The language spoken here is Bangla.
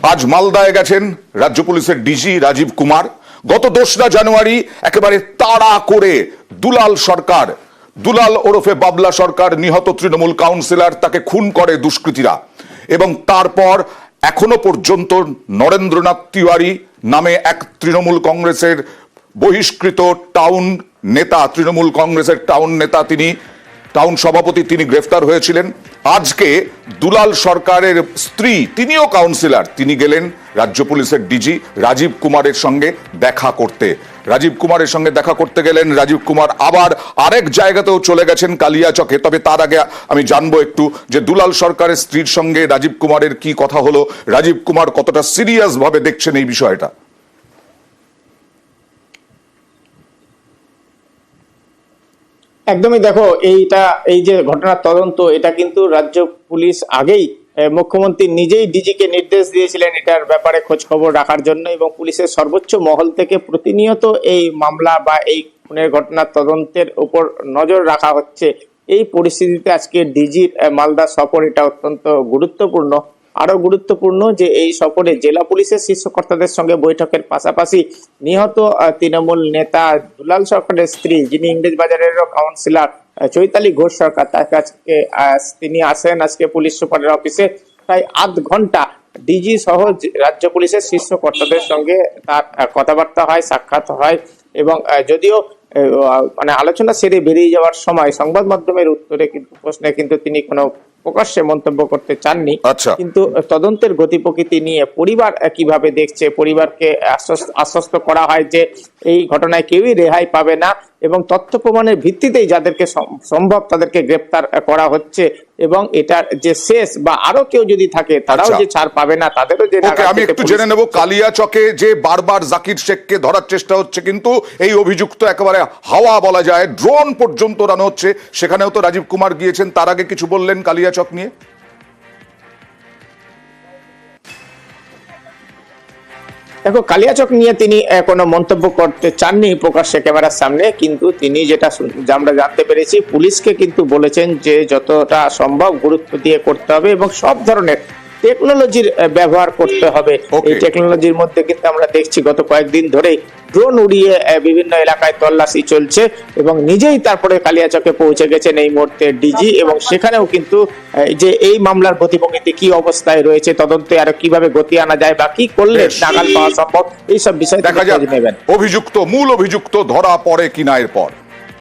আজ মালদায় গেছেন রাজ্য পুলিশের ডিজি রাজীব কুমার। গত 2রা জানুয়ারি একেবারে তাড়া করে দুলাল ওরফে বাবলা সরকার নিহত তৃণমূল কাউন্সিলর, তাকে খুন করে দুষ্কৃতীরা। এবং তারপর এখনো পর্যন্ত নরেন্দ্রনাথ তিওয়ারি নামে এক তৃণমূল কংগ্রেসের বহিষ্কৃত তৃণমূল কংগ্রেসের টাউন নেতা, তিনি টাউন সভাপতি, তিনি গ্রেফতার হয়েছিলেন। আজকে দুলাল সরকারের স্ত্রী, তিনিও কাউন্সিলর, তিনি গেলেন রাজ্য পুলিশের ডিজি রাজীব কুমারের সঙ্গে দেখা করতে। গেলেন রাজীব কুমার আবার আরেক জায়গাতেও চলে গেছেন, কালিয়াচকে। তবে তার আগে আমি জানবো একটু যে দুলাল সরকারের স্ত্রীর সঙ্গে রাজীব কুমারের কি কথা হলো, রাজীব কুমার কতটা সিরিয়াস ভাবে দেখছেন এই বিষয়টা। একদমই, দেখো এই যে ঘটনার তদন্ত, এটা কিন্তু রাজ্য পুলিশ আগেই মুখ্যমন্ত্রী নিজেই ডিজিকে নির্দেশ দিয়েছিলেন এটার ব্যাপারে খোঁজ খবর রাখার জন্য, এবং পুলিশের সর্বোচ্চ মহল থেকে প্রতিনিয়ত এই মামলা বা এই খুনের ঘটনার তদন্তের উপর নজর রাখা হচ্ছে। এই পরিস্থিতিতে আজকে ডিজির মালদা সফর, এটা অত্যন্ত গুরুত্বপূর্ণ। আরো গুরুত্বপূর্ণ যে এই সফরে জেলা পুলিশের শীর্ষ কর্তাদের সঙ্গে বৈঠকের পাশাপাশি নিহত তৃণমূল নেতা দুলাল সরকারের স্ত্রী, যিনি ইংরেজবাজারেরও কাউন্সিলর, চৈতালি ঘোষ সরকার, তার কাছে তিনি আসেন আজকে পুলিশ সুপারের অফিসে। প্রায় আধ ঘন্টা ডিজি সহ রাজ্য পুলিশের শীর্ষ কর্তাদের সঙ্গে তার কথাবার্তা হয়, সাক্ষাৎ হয়। এবং যদিও মানে আলোচনা সেরে বেরিয়ে যাওয়ার সময় সংবাদ মাধ্যমের প্রশ্নে কিন্তু তিনি কোনো প্রকাশ্যে মন্তব্য করতে চাননি। কিন্তু তদন্তের গতি প্রকৃতি নিয়ে পরিবার কিভাবে দেখছে, পরিবারকে আশ্বস্ত করা হয় যে এই ঘটনায় কেউই রেহাই পাবে না, এবং তথ্য প্রমাণের ভিত্তিতেই যাদেরকে সম্ভব তাদেরকে গ্রেপ্তার করা হচ্ছে, এবং এটার যে শেষ বা আরো কেউ যদি থাকে তারাও যে ছাড় পাবে না, তাদেরও যে। আমি একটু জেনে নেব, কালিয়াচকে যে বারবার জাকির শেখকে ধরার চেষ্টা হচ্ছে, কিন্তু এই অভিযুক্ত একেবারে হাওয়া বলা যায়, ড্রোন পর্যন্ত উড়ানো হচ্ছে, সেখানেও তো রাজীব কুমার গিয়েছেন। তার আগে কিছু বললেন কালিয়াচক নিয়ে? দেখো, কালিয়াচক নিয়ে তিনি কোনো মন্তব্য করতে চাননি প্রকাশ্যে ক্যামেরার সামনে, কিন্তু তিনি যেটা আমরা জানতে পেরেছি, পুলিশকে কিন্তু বলেছেন যে যতটা সম্ভব গুরুত্ব দিয়ে করতে হবে এবং সব ধরনের টেকনোলজির ব্যবহার করতে হবে। এই টেকনোলজির মধ্যে কিন্তু আমরা দেখছি গত কয়েকদিন ধরেই ড্রোন উড়িয়ে বিভিন্ন এলাকায় তল্লাশি চলছে, এবং নিজেই তারপরে কালিয়াচকে পৌঁছে গেছেন এই মুহূর্তে ডিজি, এবং সেখানেও কিন্তু যে এই মামলার গতি প্রকৃতি কি অবস্থায় রয়েছে, তদন্তে আরো কিভাবে গতি আনা যায় বা কি করলে নাগাল পাওয়া সম্ভব, এইসব বিষয় দেখা যাবে। মূল অভিযুক্ত ধরা পড়ে কিনা এরপর।